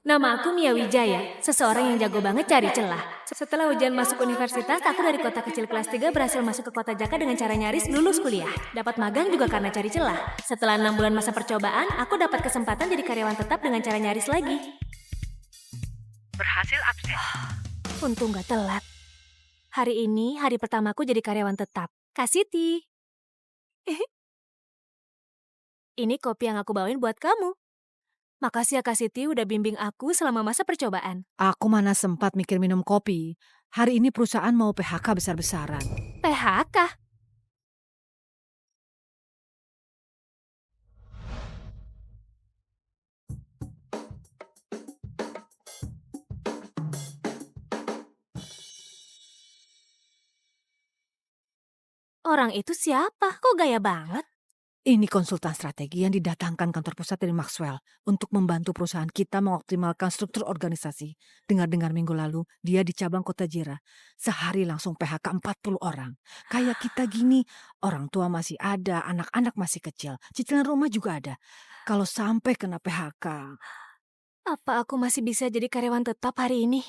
Nama aku Mia Wijaya, seseorang yang jago banget cari celah. Setelah ujian masuk universitas, aku dari kota kecil kelas 3 berhasil masuk ke kota Jaka dengan cara nyaris lulus kuliah. Dapat magang juga karena cari celah. Setelah 6 bulan masa percobaan, aku dapat kesempatan jadi karyawan tetap dengan cara nyaris lagi. Berhasil absen. Untung gak telat. Hari ini hari pertamaku jadi karyawan tetap. Kak Siti. Ini kopi yang aku bawain buat kamu. Makasih ya Kak Siti udah bimbing aku selama masa percobaan. Aku mana sempat mikir minum kopi. Hari ini perusahaan mau PHK besar-besaran. PHK? Orang itu siapa? Kok gaya banget? Ini konsultan strategi yang didatangkan kantor pusat dari Maxwell untuk membantu perusahaan kita mengoptimalkan struktur organisasi. Dengar-dengar minggu lalu, dia di cabang Kota Jira. Sehari langsung PHK 40 orang. Kayak kita gini, orang tua masih ada, anak-anak masih kecil. Cicilan rumah juga ada. Kalau sampai kena PHK, Apa aku masih bisa jadi karyawan tetap hari ini?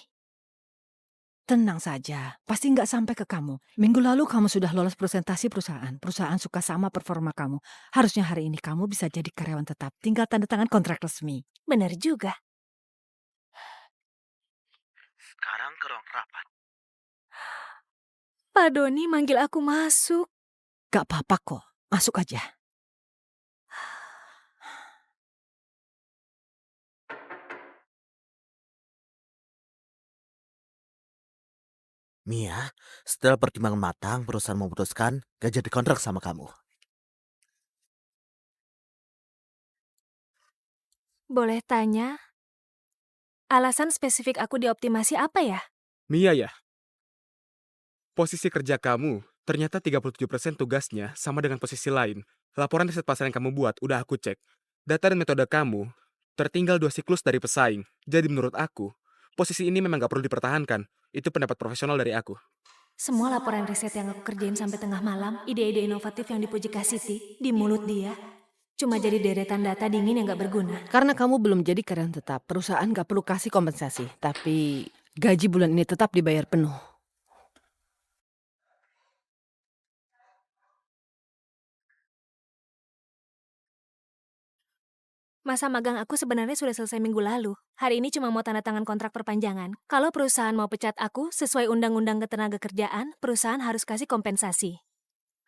tenang saja, pasti nggak sampai ke kamu. Minggu lalu kamu sudah lolos presentasi perusahaan. Perusahaan suka sama performa kamu. Harusnya hari ini kamu bisa jadi karyawan tetap. Tinggal tanda tangan kontrak resmi. Bener juga. Sekarang ke ruang rapat. Pak Doni manggil aku masuk. Gak apa-apa kok, masuk aja. Mia, setelah pertimbangan matang, perusahaan memutuskan gak jadi kontrak sama kamu. Boleh tanya, alasan spesifik aku dioptimasi apa ya? Mia ya, posisi kerja kamu ternyata 37% tugasnya sama dengan posisi lain. Laporan riset pasar yang kamu buat udah aku cek. Data dan metode kamu tertinggal 2 siklus dari pesaing. Jadi menurut aku, posisi ini memang gak perlu dipertahankan. Itu pendapat profesional dari aku. Semua laporan riset yang aku kerjain sampai tengah malam, ide-ide inovatif yang dipuji Kak Siti, di mulut dia, cuma jadi deretan data dingin yang gak berguna. Karena kamu belum jadi karyawan tetap, perusahaan gak perlu kasih kompensasi. Tapi gaji bulan ini tetap dibayar penuh. Masa magang aku sebenarnya sudah selesai minggu lalu. Hari ini cuma mau tanda tangan kontrak perpanjangan. Kalau perusahaan mau pecat aku, sesuai Undang-Undang Ketenagakerjaan, perusahaan harus kasih kompensasi.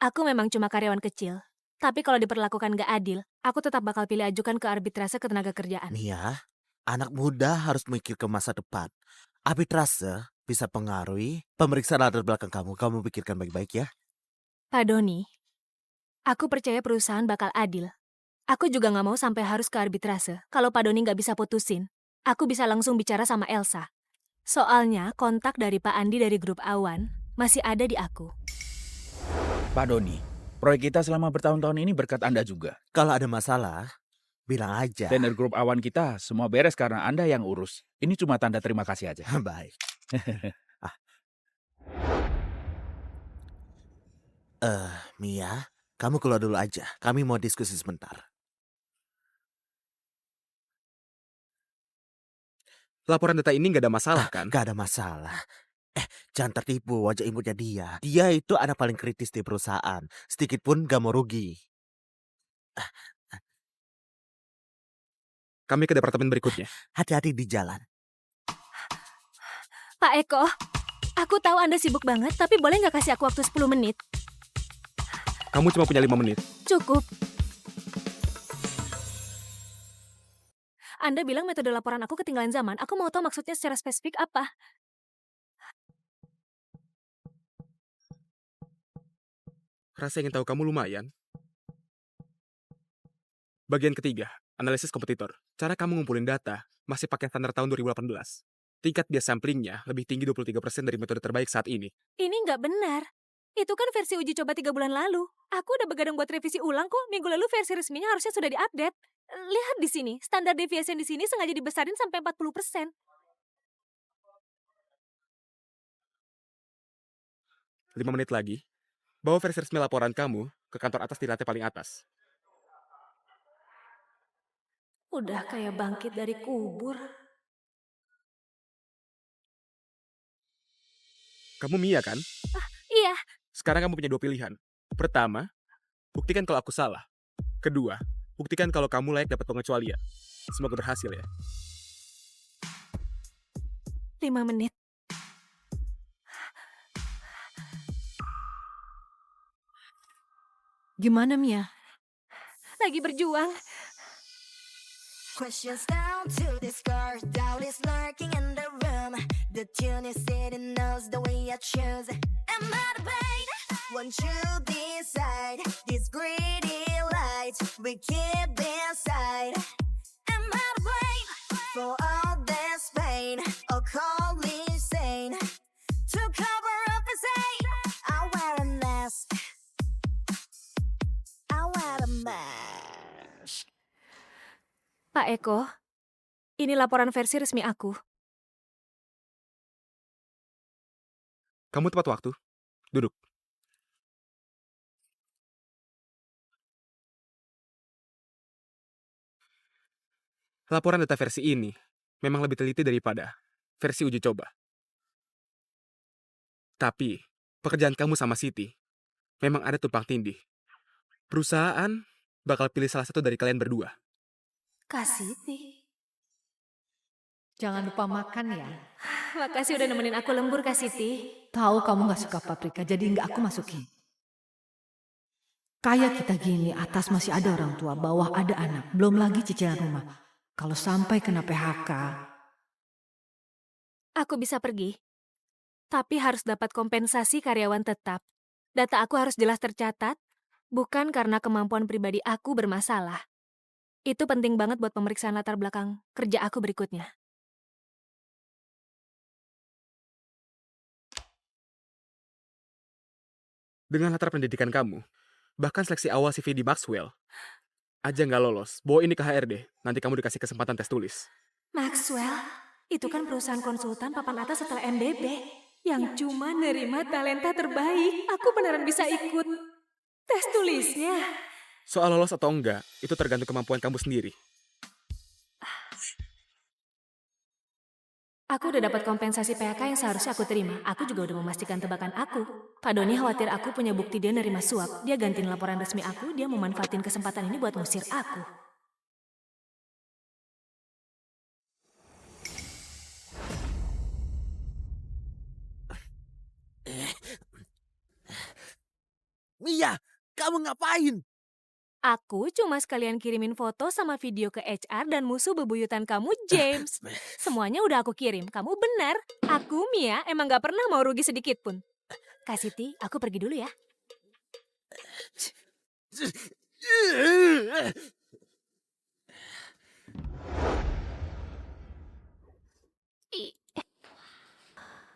Aku memang cuma karyawan kecil. Tapi kalau diperlakukan gak adil, aku tetap bakal pilih ajukan ke arbitrase ketenagakerjaan. Mia, anak muda harus mikir ke masa depan. Arbitrase bisa pengaruhi pemeriksaan latar belakang kamu. Kamu pikirkan baik-baik ya. Pak Doni, aku percaya perusahaan bakal adil. Aku juga gak mau sampai harus ke arbitrase. Kalau Pak Doni gak bisa putusin, aku bisa langsung bicara sama Elsa. Soalnya kontak dari Pak Andi dari grup Awan masih ada di aku. Pak Doni, proyek kita selama bertahun-tahun ini berkat Anda juga. Kalau ada masalah, bilang aja. Tender grup awan kita semua beres karena Anda yang urus. Ini cuma tanda terima kasih aja. Baik. Mia, kamu keluar dulu aja. Kami mau diskusi sebentar. Laporan data ini gak ada masalah kan? Gak ada masalah. Jangan tertipu wajah imutnya dia. Dia itu anak paling kritis di perusahaan. Sedikit pun gak mau rugi. Kami ke departemen berikutnya. Hati-hati di jalan. Pak Eko, aku tahu Anda sibuk banget, tapi boleh nggak kasih aku waktu 10 menit? Kamu cuma punya 5 menit. Cukup. Anda bilang metode laporan aku ketinggalan zaman. Aku mau tahu maksudnya secara spesifik apa. Rasa ingin tahu kamu lumayan. Bagian ketiga, analisis kompetitor. Cara kamu ngumpulin data masih pakai standar tahun 2018. Tingkat bias samplingnya lebih tinggi 23% dari metode terbaik saat ini. Ini nggak benar. Itu kan versi uji coba 3 bulan lalu. Aku udah begadang buat revisi ulang kok. Minggu lalu versi resminya harusnya sudah diupdate. Lihat di sini, standar deviasi di sini sengaja dibesarin sampai 40%. 5 menit lagi, bawa versi resmi laporan kamu ke kantor atas di lantai paling atas. Udah kayak bangkit dari kubur. Kamu Mia kan? Iya, Sekarang kamu punya dua pilihan. Pertama, buktikan kalau aku salah. Kedua, buktikan kalau kamu layak dapat pengecualian. Semoga berhasil ya. 5 menit. Gimana Mia? Lagi berjuang. Questions down to this girl, doubt is lurking in the room. The tune is sitting knows the way I choose. Am I the bait? Won't you decide? This greedy light we keep inside. Am I the bait? For all this pain, or call me sane. To cover up this hate, I wear a mask. I wear a mask. Pak Eko, ini laporan versi resmi aku. Kamu tepat waktu. Duduk. Laporan data versi ini memang lebih teliti daripada versi uji coba. Tapi, pekerjaan kamu sama Siti memang ada tumpang tindih. Perusahaan bakal pilih salah satu dari kalian berdua. Kasiti. Jangan lupa makan ya. Makasih udah nemenin aku lembur, Kasiti. Tahu kamu gak suka paprika, jadi nggak aku masukin. Kayak kita gini, atas masih ada orang tua, bawah ada anak, belum lagi cicilan rumah. Kalau sampai kena PHK, Aku bisa pergi, tapi harus dapat kompensasi karyawan tetap. Data aku harus jelas tercatat, bukan karena kemampuan pribadi aku bermasalah. Itu penting banget buat pemeriksaan latar belakang kerja aku berikutnya. Dengan latar pendidikan kamu, bahkan seleksi awal CV di Maxwell, aja nggak lolos. Bawa ini ke HRD, nanti kamu dikasih kesempatan tes tulis. Maxwell, itu kan perusahaan konsultan papan atas setelah MBB yang cuma nerima talenta terbaik. Aku beneran bisa ikut tes tulisnya. Soal lolos atau enggak, itu tergantung kemampuan kamu sendiri. Aku udah dapat kompensasi PHK yang seharusnya aku terima. Aku juga udah memastikan tebakan aku. Pak Doni khawatir aku punya bukti dia nerima suap. Dia gantiin laporan resmi aku, dia memanfaatin kesempatan ini buat ngusir aku. Mia, kamu ngapain? Aku cuma sekalian kirimin foto sama video ke HR dan musuh bebuyutan kamu, James. Semuanya udah aku kirim. Kamu benar. Aku, Mia, emang gak pernah mau rugi sedikit pun. Kasiti, aku pergi dulu ya.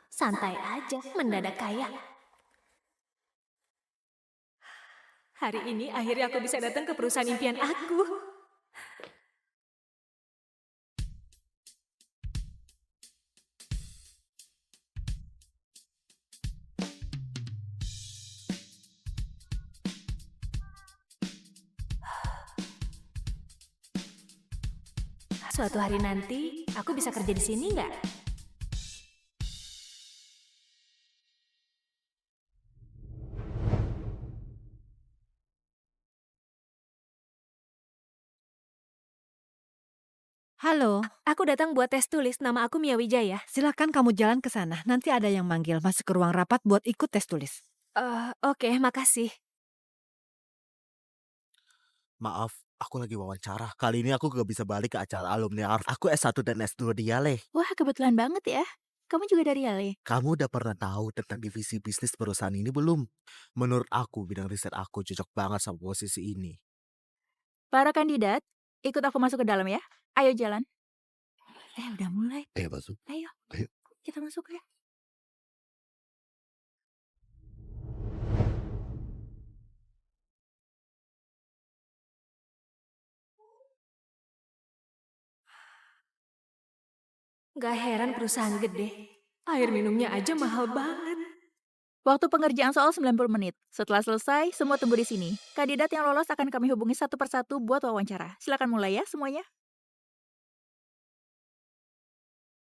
Santai aja, mendadak kaya. Hari ini akhirnya aku bisa datang ke perusahaan impian aku. Suatu hari nanti, aku bisa kerja di sini nggak? halo, Aku datang buat tes tulis, nama aku Mia Wijaya. silakan kamu jalan ke sana. Nanti ada yang manggil masuk ke ruang rapat buat ikut tes tulis. Oke, makasih. Maaf, aku lagi wawancara. Kali ini aku gak bisa balik ke acara alumni ARF. Aku S1 dan S2 di Yale. Wah, kebetulan banget ya. Kamu juga dari Yale? Kamu udah pernah tahu tentang divisi bisnis perusahaan ini belum? Menurut aku, bidang riset aku cocok banget sama posisi ini. Para kandidat, ikut aku masuk ke dalam ya. Ayo jalan. Udah mulai. Masuk. Ayo. Ayo. Kita masuk ya. Gak heran perusahaan gede. Air minumnya aja mahal banget. Waktu pengerjaan soal 90 menit. Setelah selesai, semua tunggu di sini. Kandidat yang lolos akan kami hubungi satu persatu buat wawancara. Silakan mulai ya semuanya.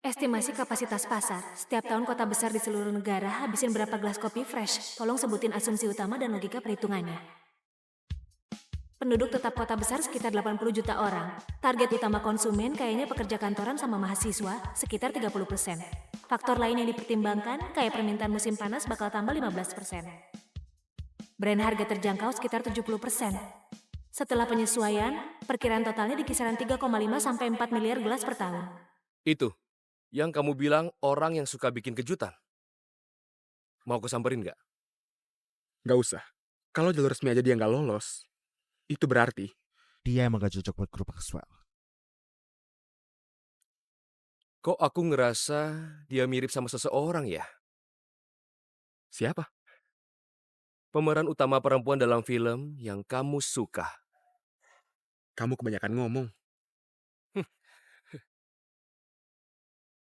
Estimasi kapasitas pasar. Setiap tahun kota besar di seluruh negara habisin berapa gelas kopi fresh? Tolong sebutin asumsi utama dan logika perhitungannya. Penduduk tetap kota besar sekitar 80 juta orang. Target utama konsumen kayaknya pekerja kantoran sama mahasiswa, sekitar 30%. Faktor lain yang dipertimbangkan, kayak permintaan musim panas bakal tambah 15%. Brand harga terjangkau sekitar 70%. Setelah penyesuaian, perkiraan totalnya di kisaran 3,5 sampai 4 miliar gelas per tahun. Itu, yang kamu bilang orang yang suka bikin kejutan. Mau aku samperin nggak? Nggak usah. Kalau jalur resmi aja dia nggak lolos, itu berarti Dia emang gak cocok buat grup Maxwell. Kok aku ngerasa dia mirip sama seseorang ya? siapa? Pemeran utama perempuan dalam film yang kamu suka. Kamu kebanyakan ngomong.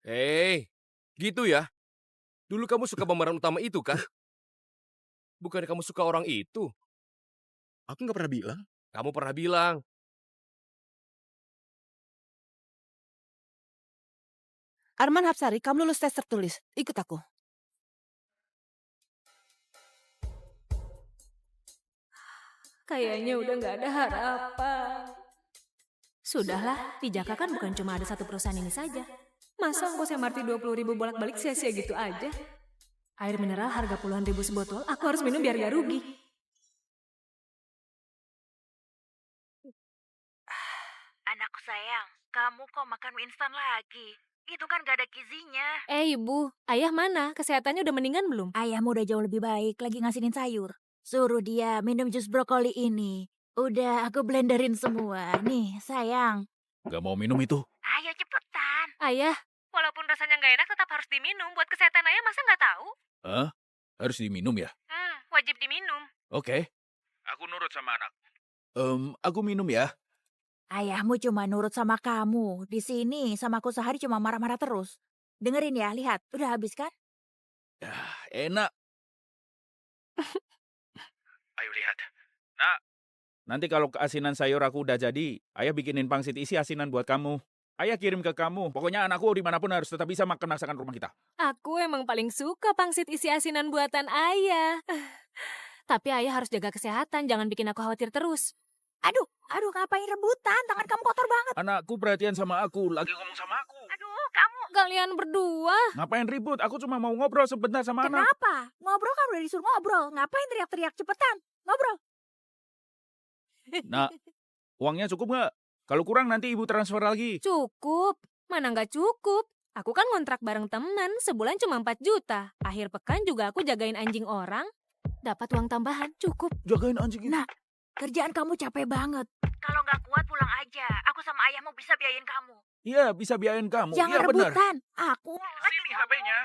Hei, gitu ya? Dulu kamu suka pemeran utama itu kan? Bukannya kamu suka orang itu? Aku nggak pernah bilang. Kamu pernah bilang. Arman Hapsari, kamu lulus tes tertulis. Ikut aku. Kayaknya udah nggak ada harapan. Sudahlah, di Jaka kan bukan cuma ada satu perusahaan ini saja. Masa ongkos MRT 20.000 bolak-balik sia-sia gitu aja? Air mineral harga puluhan ribu sebotol, aku harus minum biar gak rugi. Anakku sayang, kamu kok makan mie instan lagi? Itu kan gak ada gizinya. Ibu, ayah mana? Kesehatannya udah mendingan belum? Ayahmu udah jauh lebih baik, lagi ngasinin sayur. Suruh dia minum jus brokoli ini. Udah aku blenderin semua. Nih, sayang. Gak mau minum itu. Ayo cepetan. Ayah, Walaupun rasanya gak enak tetap harus diminum. Buat kesehatan ayah masa gak tahu? Hah? Harus diminum ya? Wajib diminum. Oke. Aku nurut sama anak. Aku minum ya. Ayahmu cuma nurut sama kamu. Di sini sama aku sehari cuma marah-marah terus. Dengerin ya, lihat. Udah habis kan? Enak. Ayo lihat. Nah, nanti kalau keasinan sayur aku udah jadi, ayah bikinin pangsit isi asinan buat kamu. Ayah kirim ke kamu. Pokoknya anakku dimanapun harus tetap bisa makan masakan rumah kita. aku emang paling suka pangsit isi asinan buatan ayah. Tapi ayah harus jaga kesehatan, jangan bikin aku khawatir terus. Aduh, ngapain rebutan? Tangan kamu kotor banget. Anakku perhatian sama aku, lagi ngomong sama aku. Aduh, kamu. Kalian berdua. Ngapain ribut? Aku cuma mau ngobrol sebentar sama anak. Kenapa? Ngobrol kan udah disuruh ngobrol. Ngapain teriak-teriak? Cepetan, ngobrol. Nah, uangnya cukup nggak? Kalau kurang nanti ibu transfer lagi. Cukup. Mana nggak cukup? Aku kan ngontrak bareng teman, sebulan cuma 4 juta. Akhir pekan juga aku jagain anjing orang. Dapat uang tambahan, cukup. Jagain anjing itu. Nah, kerjaan kamu capek banget. Kalau gak kuat pulang aja. Aku sama ayahmu bisa biayain kamu. Iya, bisa biayain kamu. Jangan Iya, benar. rebutan. Aku. Sini HP-nya.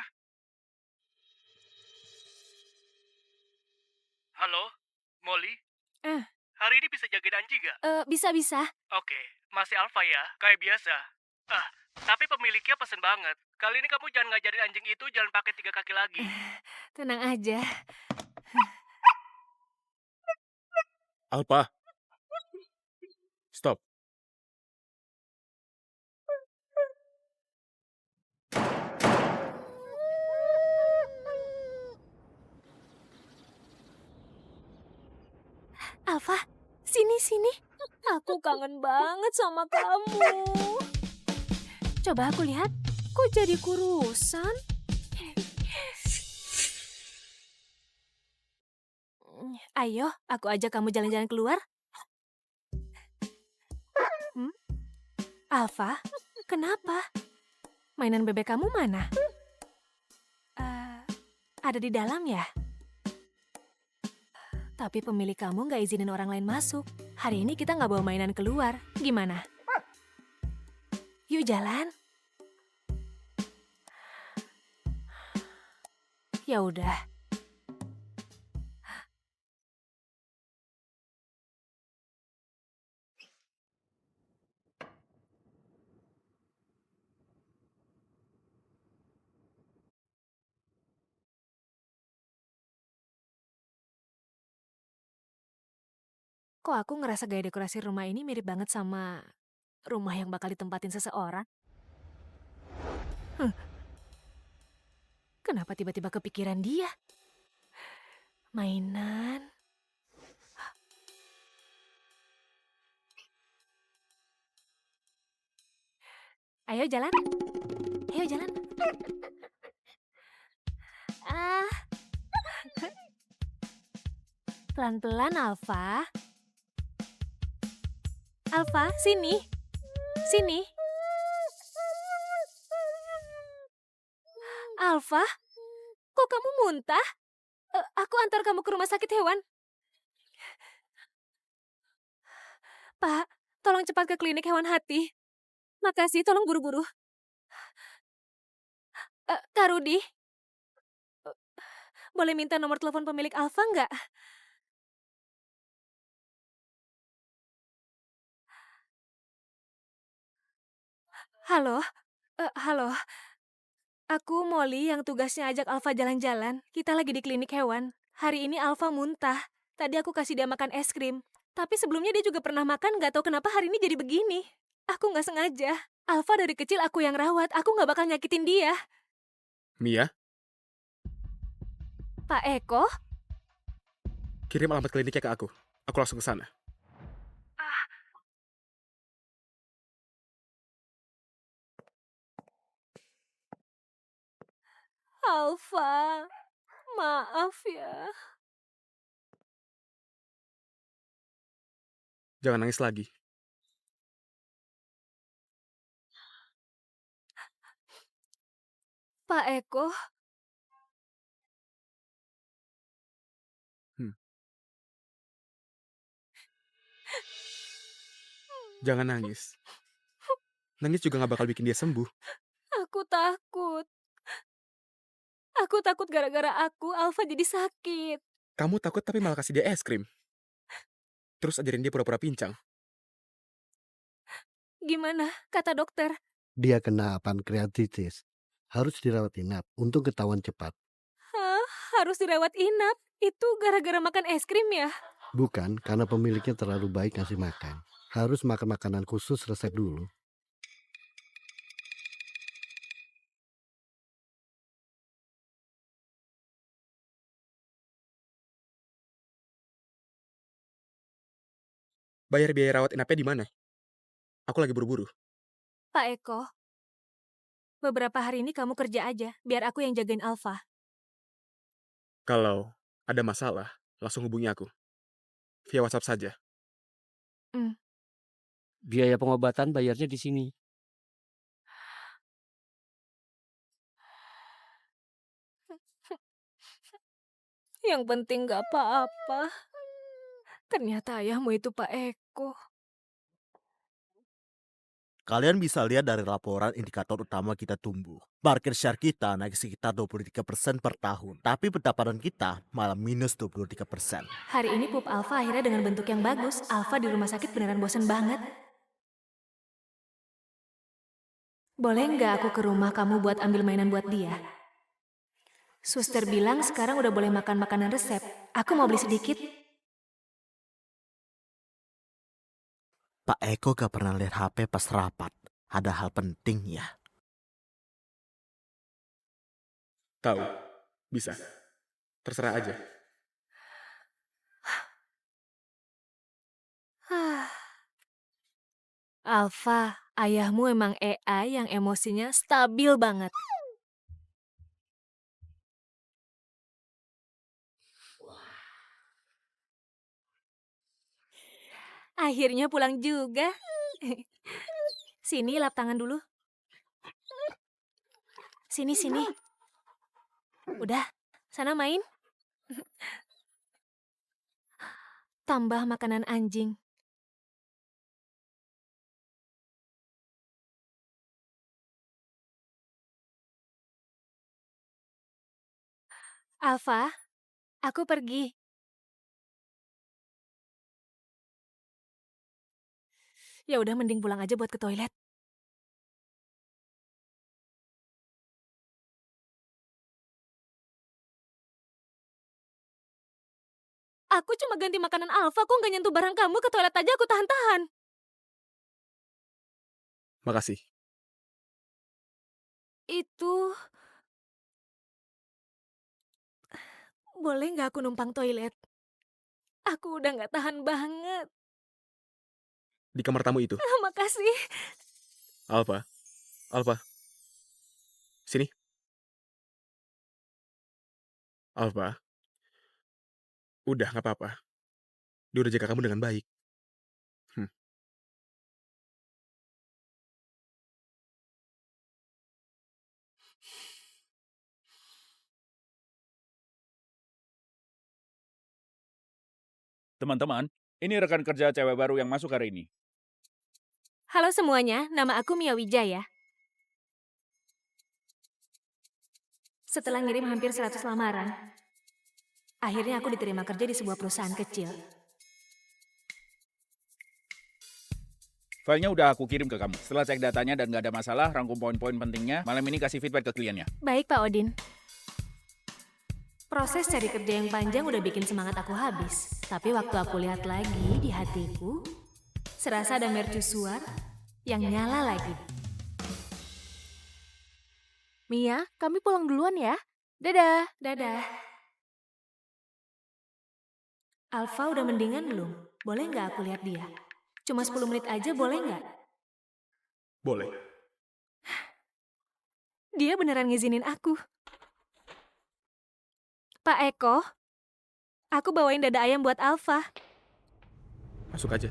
Halo, Molly? Eh. Hari ini bisa jagain anjing gak? Bisa-bisa. Oke, masih Alfa ya, kayak biasa. Tapi pemiliknya pesen banget. Kali ini kamu jangan ngajarin anjing itu jalan pakai 3 kaki lagi. Tenang aja. Alpa. Stop. Alfa, sini. Aku kangen banget sama kamu. Coba aku lihat, kok jadi kurusan? Ayo, aku ajak kamu jalan-jalan keluar. Alfa, kenapa? Mainan bebek kamu mana? Ada di dalam ya? Tapi pemilik kamu nggak izinin orang lain masuk. Hari ini kita nggak bawa mainan keluar. Gimana? Yuk jalan. Ya udah. Kok aku ngerasa gaya dekorasi rumah ini mirip banget sama rumah yang bakal ditempatin seseorang? Kenapa tiba-tiba kepikiran dia? Mainan. Ayo jalan. Ayo jalan. Ah. Pelan-pelan, Alfa. Alfa, sini. Sini. Alfa, kok kamu muntah? Aku antar kamu ke rumah sakit hewan. Pak, tolong cepat ke klinik hewan hati. Makasih, tolong buru-buru. Kak Rudi, boleh minta nomor telepon pemilik Alfa nggak? Halo, halo. Aku Molly yang tugasnya ajak Alfa jalan-jalan. Kita lagi di klinik hewan. Hari ini Alfa muntah. Tadi aku kasih dia makan es krim. Tapi sebelumnya dia juga pernah makan, nggak tahu kenapa hari ini jadi begini. Aku nggak sengaja. Alfa dari kecil aku yang rawat. Aku nggak bakal nyakitin dia. Mia, Pak Eko? kirim alamat kliniknya ke aku. Aku langsung ke sana. Alfa, maaf ya. Jangan nangis lagi. Pak Eko, Jangan nangis. Nangis juga gak bakal bikin dia sembuh. aku takut. Aku takut gara-gara aku, Alfa jadi sakit. Kamu takut tapi malah kasih dia es krim. Terus ajarin dia pura-pura pincang. Gimana? Kata dokter. Dia kena pankreatitis. Harus dirawat inap untuk ketahuan cepat. Hah? Harus dirawat inap? Itu gara-gara makan es krim ya? Bukan karena pemiliknya terlalu baik ngasih makan. Harus makan makanan khusus resep dulu. Bayar biaya rawat inapnya di mana? Aku lagi buru-buru. Pak Eko, beberapa hari ini kamu kerja aja, biar aku yang jagain Alfa. Kalau ada masalah, langsung hubungi aku. Via WhatsApp saja. Biaya pengobatan bayarnya di sini. Yang penting gak apa-apa. Ternyata ayahmu itu Pak Eko. Kalian bisa lihat dari laporan indikator utama kita tumbuh. Market share kita naik sekitar 23% per tahun. Tapi pendapatan kita malah minus 23%. Hari ini pup Alfa akhirnya dengan bentuk yang bagus. Alfa di rumah sakit beneran bosen banget. Boleh nggak aku ke rumah kamu buat ambil mainan buat dia? Suster bilang sekarang udah boleh makan makanan resep. Aku mau beli sedikit. Pak Eko gak pernah lihat HP pas rapat. Ada hal penting ya. Tahu. Bisa. Terserah aja. Alfa, ayahmu emang AI yang emosinya stabil banget. Akhirnya pulang juga. Sini, lap tangan dulu. Sini, sini. Udah, sana main. Tambah makanan anjing. Alfa, aku pergi. Ya udah mending pulang aja buat ke toilet. Aku cuma ganti makanan Alfa, kok nggak nyentuh barang kamu, ke toilet aja aku tahan-tahan. Makasih. Itu boleh nggak aku numpang toilet? Aku udah nggak tahan banget. Di kamar tamu itu. Makasih. Alfa. Alfa. Sini. Alfa. Udah, nggak apa-apa. Dia udah jaga kamu dengan baik. Teman-teman, ini rekan kerja cewek baru yang masuk hari ini. Halo semuanya, nama aku Mia Wijaya. Setelah ngirim hampir 100 lamaran, akhirnya aku diterima kerja di sebuah perusahaan kecil. Filenya udah aku kirim ke kamu. Setelah cek datanya dan nggak ada masalah, rangkum poin-poin pentingnya, malam ini kasih feedback ke kliennya. Baik Pak Odin. Proses cari kerja yang panjang udah bikin semangat aku habis. Tapi waktu aku lihat lagi di hatiku, serasa ada mercusuar yang nyala lagi. Mia, kami pulang duluan ya. Dadah. Dadah. Alfa udah mendingan belum? Boleh nggak aku lihat dia? Cuma 10 menit aja boleh nggak? Boleh. Dia beneran ngizinin aku. Pak Eko, aku bawain dada ayam buat Alfa. Masuk aja.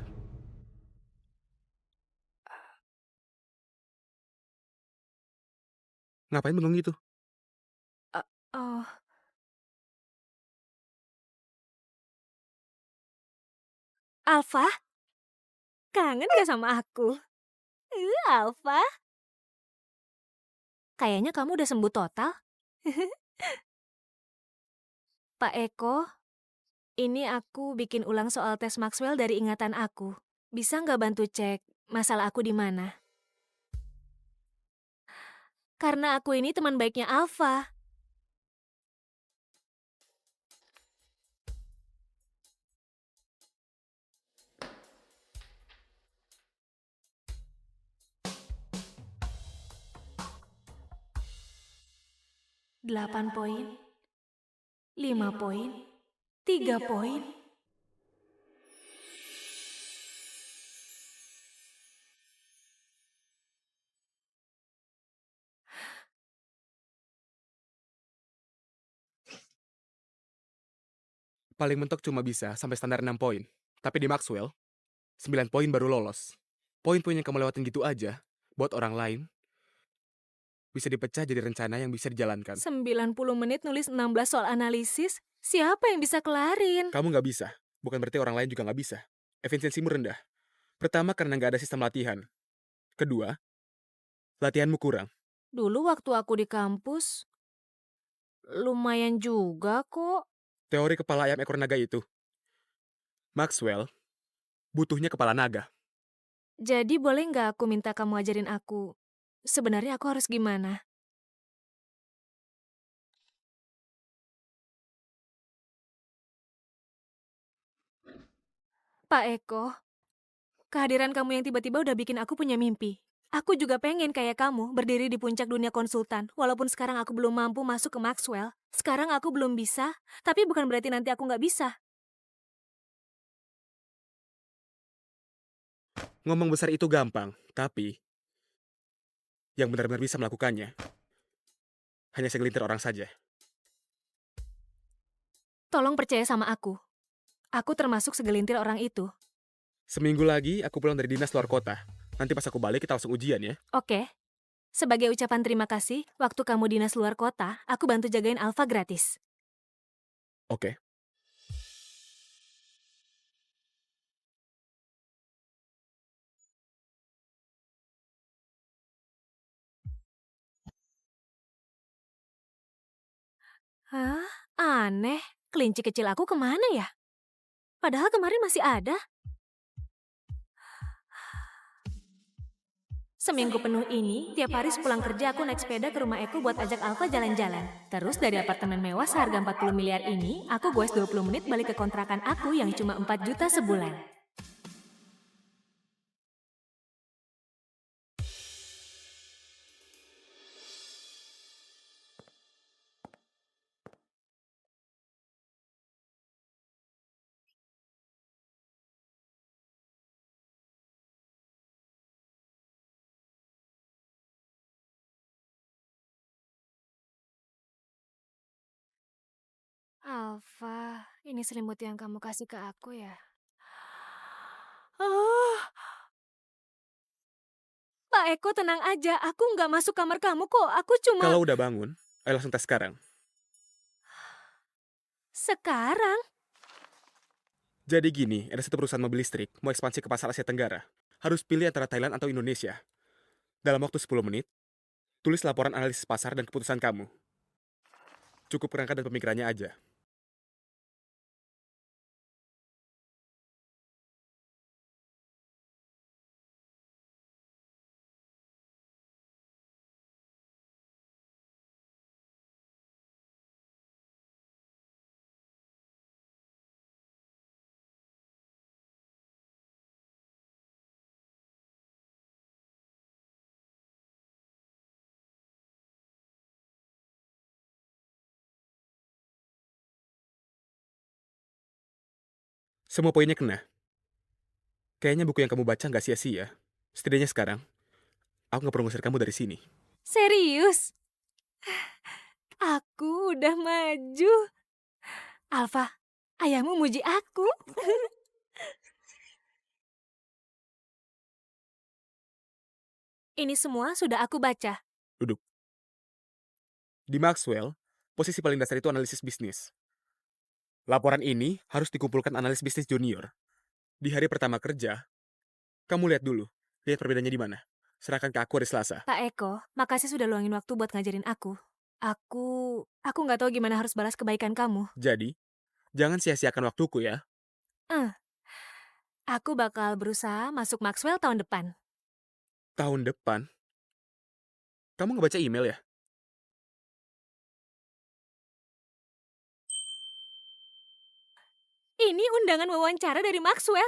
Ngapain bengong gitu? Oh. Alfa? Kangen gak sama aku? Alfa? Kayaknya kamu udah sembuh total. Pak Eko, ini aku bikin ulang soal tes Maxwell dari ingatan aku. Bisa nggak bantu cek masalah aku di mana? Karena aku ini teman baiknya Alfa. Delapan poin, 5 poin, 3 poin. Paling mentok cuma bisa sampai standar 6 poin. Tapi di Maxwell, 9 poin baru lolos. Poin-poin yang kamu lewatin gitu aja, buat orang lain, bisa dipecah jadi rencana yang bisa dijalankan. 90 menit nulis 16 soal analisis, siapa yang bisa kelarin? Kamu nggak bisa, bukan berarti orang lain juga nggak bisa. Efisiensimu rendah. Pertama, karena nggak ada sistem latihan. Kedua, latihanmu kurang. Dulu waktu aku di kampus, lumayan juga kok. Teori kepala ayam ekor naga itu. Maxwell butuhnya kepala naga. Jadi boleh nggak aku minta kamu ajarin aku, sebenarnya aku harus gimana? Pak Eko, kehadiran kamu yang tiba-tiba udah bikin aku punya mimpi. Aku juga pengen kayak kamu berdiri di puncak dunia konsultan. Walaupun sekarang aku belum mampu masuk ke Maxwell, sekarang aku belum bisa, tapi bukan berarti nanti aku nggak bisa. Ngomong besar itu gampang, tapi yang benar-benar bisa melakukannya hanya segelintir orang saja. Tolong percaya sama aku. Aku termasuk segelintir orang itu. Seminggu lagi aku pulang dari dinas luar kota. Nanti pas aku balik kita langsung ujian ya. Oke. Sebagai ucapan terima kasih, waktu kamu dinas luar kota, aku bantu jagain Alfa gratis. Oke. Hah? Aneh. Kelinci kecil aku kemana ya? Padahal kemarin masih ada. Seminggu penuh ini, tiap hari sepulang kerja aku naik sepeda ke rumah Eko buat ajak Alfa jalan-jalan. Terus dari apartemen mewah seharga 40 miliar ini, aku goes 20 menit balik ke kontrakan aku yang cuma 4 juta sebulan. Alfa, ini selimut yang kamu kasih ke aku ya? Oh, Pak Eko tenang aja, aku nggak masuk kamar kamu kok. Aku cuma... Kalau udah bangun, ayo langsung tes sekarang. Sekarang? Jadi gini, ada satu perusahaan mobil listrik mau ekspansi ke pasar Asia Tenggara. Harus pilih antara Thailand atau Indonesia. Dalam waktu 10 menit, tulis laporan analisis pasar dan keputusan kamu. Cukup kerangka dan pemikirannya aja. Semua poinnya kena. Kayaknya buku yang kamu baca nggak sia-sia. Setidaknya sekarang, aku nggak perlu ngusir kamu dari sini. Serius? Aku udah maju. Alfa, ayahmu muji aku. Ini semua sudah aku baca. Duduk. Di Maxwell, posisi paling dasar itu analisis bisnis. Laporan ini harus dikumpulkan analis bisnis junior. Di hari pertama kerja, kamu lihat dulu. Lihat perbedaannya di mana. Serahkan ke aku hari Selasa. Pak Eko, makasih sudah luangin waktu buat ngajarin aku. Aku nggak tahu gimana harus balas kebaikan kamu. Jadi, jangan sia-siakan waktuku ya. Aku bakal berusaha masuk Maxwell tahun depan. Tahun depan? Kamu nggak baca email ya? Ini undangan wawancara dari Maxwell.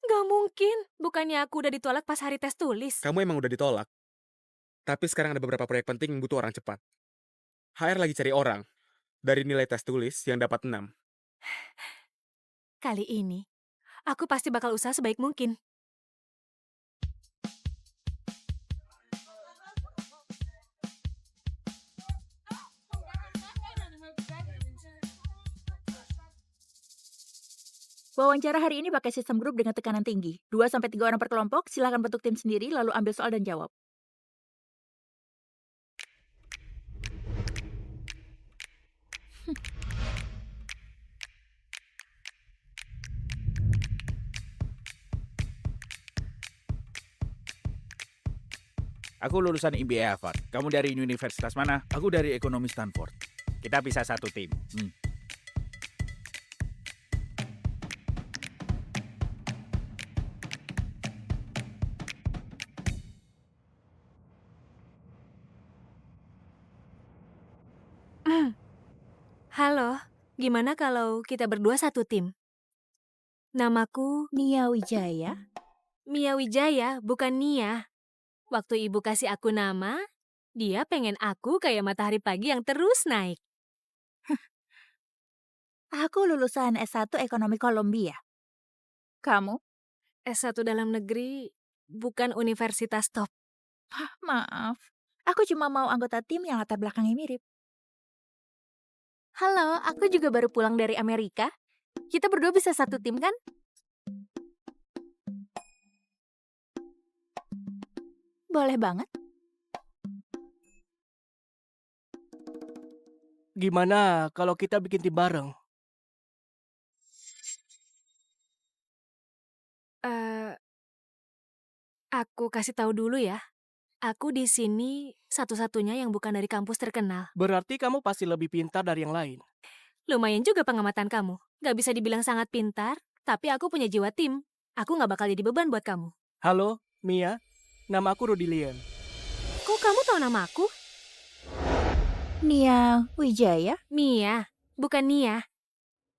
Gak mungkin. Bukannya aku udah ditolak pas hari tes tulis. Kamu emang udah ditolak. Tapi sekarang ada beberapa proyek penting yang butuh orang cepat. HR lagi cari orang. Dari nilai tes tulis yang dapat 6. Kali ini, aku pasti bakal usaha sebaik mungkin. Wawancara hari ini pakai sistem grup dengan tekanan tinggi. 2-3 orang per kelompok, silakan bentuk tim sendiri lalu ambil soal dan jawab. Aku lulusan MBA Harvard. Kamu dari universitas mana? Aku dari ekonomi Stanford. Kita bisa satu tim. Halo, gimana kalau kita berdua satu tim? Namaku Nia Wijaya. Mia Wijaya, bukan Nia. Waktu ibu kasih aku nama, dia pengen aku kayak matahari pagi yang terus naik. Aku lulusan S1 Ekonomi Columbia. Kamu? S1 dalam negeri, bukan universitas top. Maaf, aku cuma mau anggota tim yang latar belakangnya mirip. Halo, aku juga baru pulang dari Amerika. Kita berdua bisa satu tim kan? Boleh banget. Gimana kalau kita bikin tim bareng? Aku kasih tahu dulu ya. Aku di sini satu-satunya yang bukan dari kampus terkenal. Berarti kamu pasti lebih pintar dari yang lain. Lumayan juga pengamatan kamu. Gak bisa dibilang sangat pintar, tapi aku punya jiwa tim. Aku gak bakal jadi beban buat kamu. Halo, Mia. Nama aku Rudy Lian. Kok kamu tahu nama aku? Nia Wijaya. Mia, bukan Nia.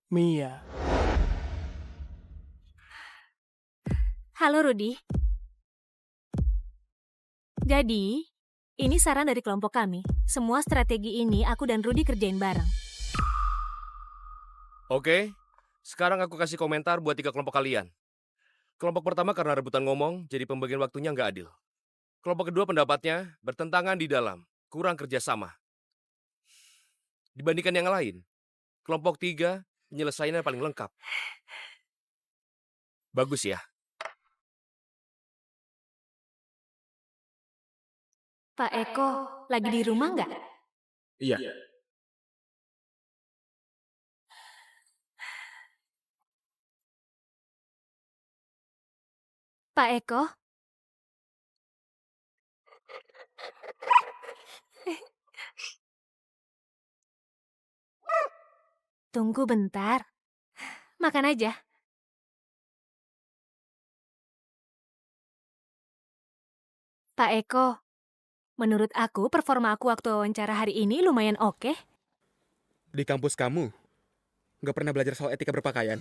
Mia. Halo Rudy. Jadi, ini saran dari kelompok kami. Semua strategi ini aku dan Rudy kerjain bareng. Oke, sekarang aku kasih komentar buat 3 kelompok kalian. Kelompok pertama karena rebutan ngomong, jadi pembagian waktunya nggak adil. Kelompok kedua pendapatnya bertentangan di dalam, kurang kerjasama. Dibandingkan yang lain, Kelompok 3, penyelesaiannya paling lengkap. Bagus ya. Pak Eko, lagi di rumah nggak? Iya. Pak Eko? Tunggu bentar. Makan aja. Pak Eko, menurut aku performa aku waktu wawancara hari ini lumayan oke. Di kampus kamu, nggak pernah belajar soal etika berpakaian?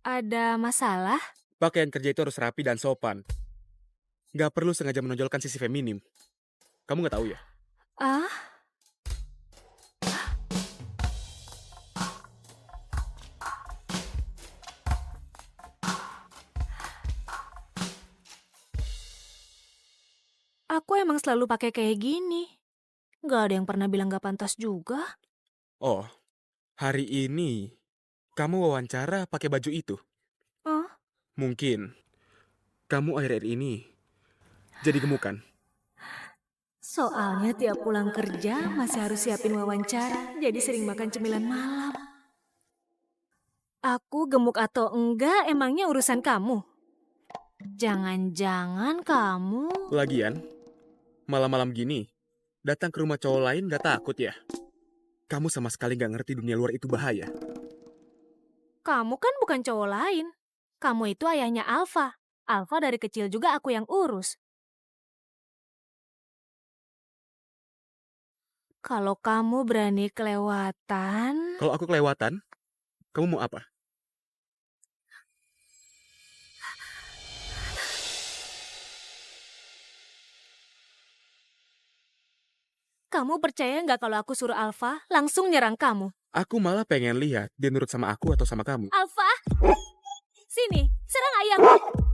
Ada masalah? Pakaian kerja itu harus rapi dan sopan. Nggak perlu sengaja menonjolkan sisi feminim. Kamu nggak tahu ya? Ah, aku emang selalu pakai kayak gini. Nggak ada yang pernah bilang nggak pantas juga. Oh, hari ini kamu wawancara pakai baju itu. Oh, Mungkin kamu akhir-akhir ini jadi gemukan. soalnya tiap pulang kerja masih harus siapin wawancara, jadi sering makan cemilan malam. Aku gemuk atau enggak emangnya urusan kamu? Jangan-jangan kamu... Lagian, malam-malam gini, datang ke rumah cowok lain gak takut ya? Kamu sama sekali gak ngerti dunia luar itu bahaya. Kamu kan bukan cowok lain. Kamu itu ayahnya Alfa. Alfa dari kecil juga aku yang urus. Kalau kamu berani kelewatan... Kalau aku kelewatan, kamu mau apa? Kamu percaya nggak kalau aku suruh Alfa langsung nyerang kamu? Aku malah pengen lihat dia nurut sama aku atau sama kamu. Alfa! Sini, serang ayahku!